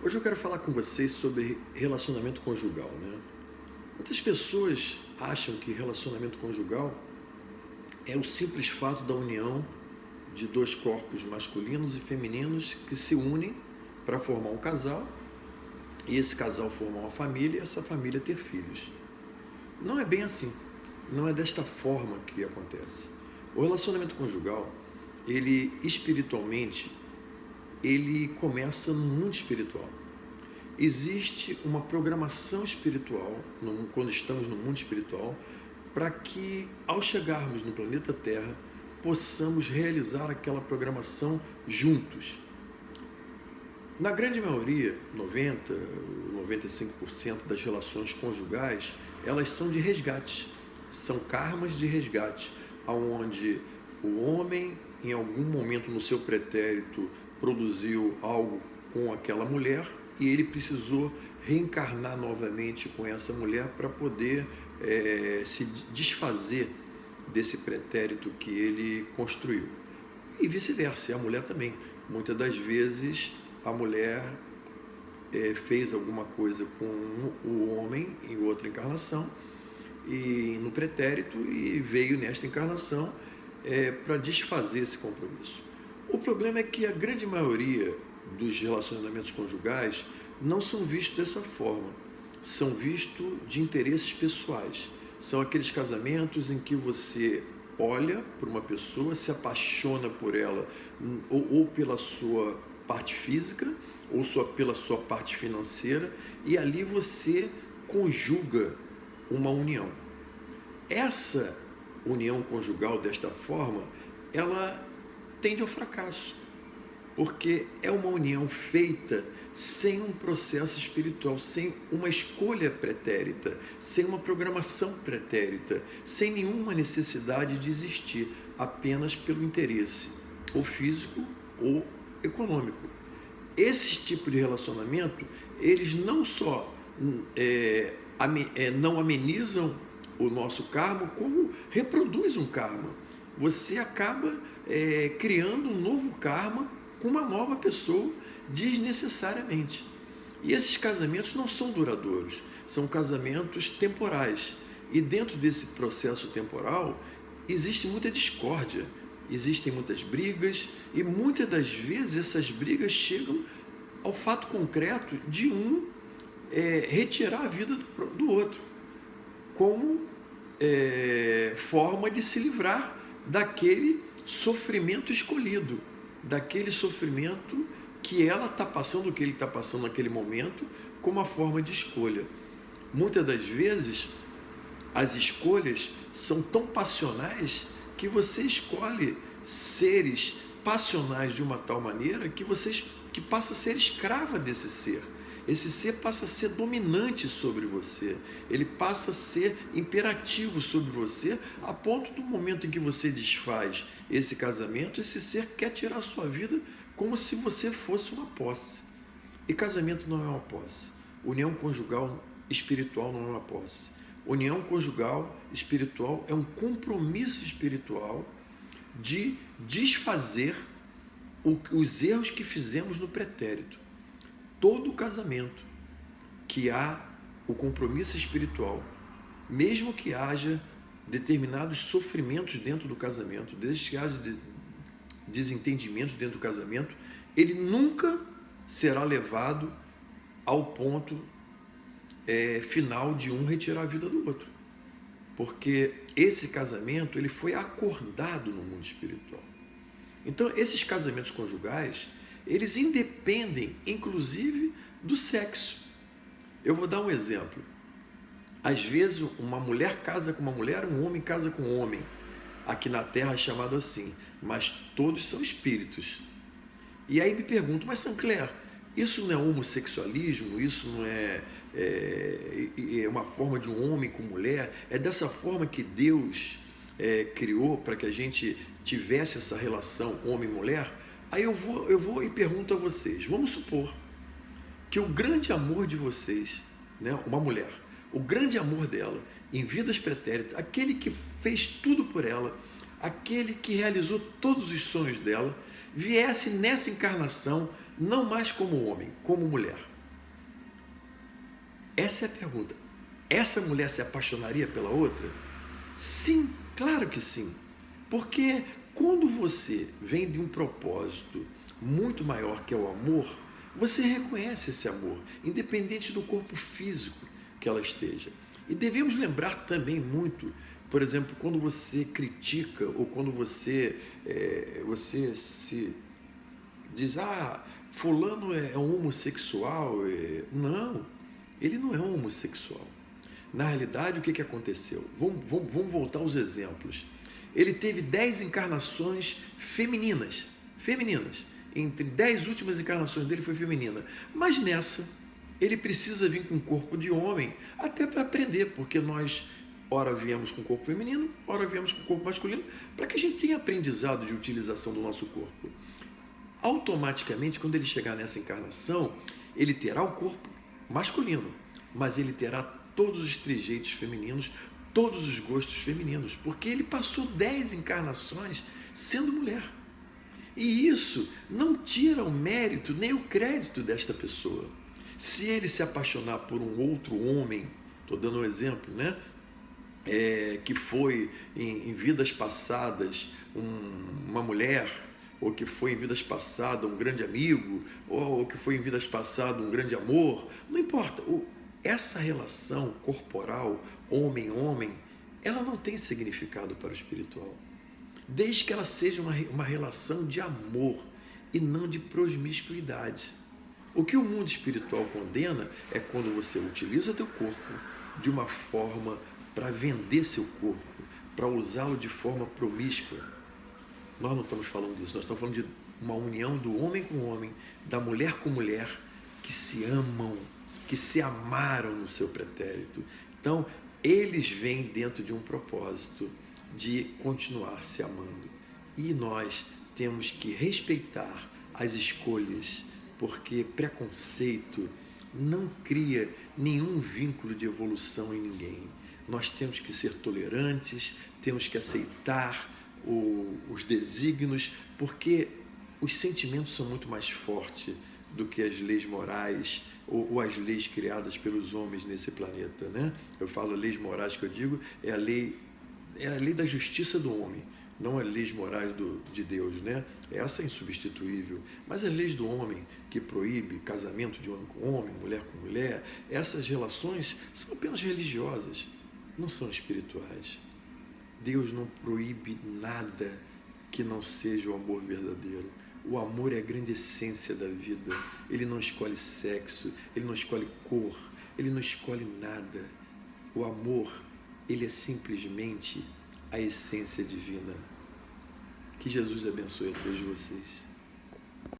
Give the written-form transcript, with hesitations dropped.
Hoje eu quero falar com vocês sobre relacionamento conjugal, né? Muitas pessoas acham que relacionamento conjugal é o simples fato da união de dois corpos masculinos e femininos que se unem para formar um casal e esse casal formar uma família e essa família ter filhos. Não é bem assim. Não é desta forma que acontece. O relacionamento conjugal, ele espiritualmente, ele começa no mundo espiritual. Existe uma programação espiritual, quando estamos no mundo espiritual, para que, ao chegarmos no planeta Terra, possamos realizar aquela programação juntos. Na grande maioria, 90, 95% das relações conjugais, elas são de resgate, são karmas de resgate, onde o homem, em algum momento no seu pretérito, produziu algo com aquela mulher e ele precisou reencarnar novamente com essa mulher para poder se desfazer desse pretérito que ele construiu. E vice-versa, a mulher também. Muitas das vezes a mulher fez alguma coisa com o homem em outra encarnação e no pretérito e veio nesta encarnação para desfazer esse compromisso. O problema é que a grande maioria dos relacionamentos conjugais não são vistos dessa forma, são vistos de interesses pessoais. São aqueles casamentos em que você olha para uma pessoa, se apaixona por ela, ou pela sua parte física, ou pela sua parte financeira, e ali você conjuga uma união. Essa união conjugal desta forma, ela tende ao fracasso, porque é uma união feita sem um processo espiritual, sem uma escolha pretérita, sem uma programação pretérita, sem nenhuma necessidade de existir, apenas pelo interesse, ou físico ou econômico. Esses tipos de relacionamento, eles não só não amenizam o nosso karma, como reproduz um karma. Você acaba criando um novo karma com uma nova pessoa desnecessariamente. E esses casamentos não são duradouros, são casamentos temporais. E dentro desse processo temporal existe muita discórdia, existem muitas brigas e muitas das vezes essas brigas chegam ao fato concreto de um retirar a vida do outro, como forma de se livrar daquele sofrimento escolhido, daquele sofrimento que ela está passando, que ele está passando naquele momento, como uma forma de escolha. Muitas das vezes, as escolhas são tão passionais que você escolhe seres passionais de uma tal maneira que passa a ser escrava desse ser. Esse ser passa a ser dominante sobre você, ele passa a ser imperativo sobre você, a ponto do momento em que você desfaz esse casamento, esse ser quer tirar a sua vida como se você fosse uma posse. E casamento não é uma posse. União conjugal espiritual não é uma posse. União conjugal espiritual é um compromisso espiritual de desfazer os erros que fizemos no pretérito. Todo casamento que há o compromisso espiritual, mesmo que haja determinados sofrimentos dentro do casamento, desde que haja desentendimentos dentro do casamento, ele nunca será levado ao ponto final de um retirar a vida do outro. Porque esse casamento ele foi acordado no mundo espiritual. Então, esses casamentos conjugais, eles independem, inclusive, do sexo. Eu vou dar um exemplo. Às vezes, uma mulher casa com uma mulher, um homem casa com um homem. Aqui na Terra é chamado assim, mas todos são espíritos. E aí me pergunto, mas Sancler, isso não é homossexualismo? Isso não é uma forma de um homem com mulher? É dessa forma que Deus criou para que a gente tivesse essa relação homem-mulher? Aí eu vou e pergunto a vocês, vamos supor que o grande amor de vocês, né, uma mulher, o grande amor dela, em vidas pretéritas, aquele que fez tudo por ela, aquele que realizou todos os sonhos dela, viesse nessa encarnação, não mais como homem, como mulher. Essa é a pergunta. Essa mulher se apaixonaria pela outra? Sim, claro que sim. Porque quando você vem de um propósito muito maior que é o amor, você reconhece esse amor, independente do corpo físico que ela esteja. E devemos lembrar também muito, por exemplo, quando você critica ou quando você se diz, fulano é um homossexual. Não, ele não é um homossexual. Na realidade, o que aconteceu? Vamos voltar aos exemplos. Ele teve 10 encarnações femininas. Entre 10 últimas encarnações dele foi feminina. Mas nessa, ele precisa vir com um corpo de homem, até para aprender, porque nós, ora viemos com o corpo feminino, ora viemos com o corpo masculino, para que a gente tenha aprendizado de utilização do nosso corpo. Automaticamente, quando ele chegar nessa encarnação, ele terá o corpo masculino, mas ele terá todos os trejeitos femininos, todos os gostos femininos, porque ele passou 10 encarnações sendo mulher. E isso não tira o mérito nem o crédito desta pessoa. Se ele se apaixonar por um outro homem, estou dando um exemplo, né? Que foi em vidas passadas uma mulher, ou que foi em vidas passadas um grande amigo, ou que foi em vidas passadas um grande amor, não importa. Essa relação corporal, homem-homem, ela não tem significado para o espiritual, desde que ela seja uma relação de amor e não de promiscuidade. O que o mundo espiritual condena é quando você utiliza teu corpo de uma forma para vender seu corpo, para usá-lo de forma promíscua. Nós não estamos falando disso, nós estamos falando de uma união do homem com homem, da mulher com mulher, que se amam, que se amaram no seu pretérito. Então, eles vêm dentro de um propósito de continuar se amando. E nós temos que respeitar as escolhas, porque preconceito não cria nenhum vínculo de evolução em ninguém. Nós temos que ser tolerantes, temos que aceitar os desígnios, porque os sentimentos são muito mais fortes do que as leis morais ou as leis criadas pelos homens nesse planeta, né? Eu falo leis morais, que eu digo, é a lei da justiça do homem, não as leis morais de Deus, né? Essa é insubstituível, mas as leis do homem, que proíbe casamento de homem com homem, mulher com mulher, essas relações são apenas religiosas, não são espirituais. Deus não proíbe nada que não seja o amor verdadeiro. O amor é a grande essência da vida. Ele não escolhe sexo, ele não escolhe cor, ele não escolhe nada. O amor, ele é simplesmente a essência divina. Que Jesus abençoe a todos vocês.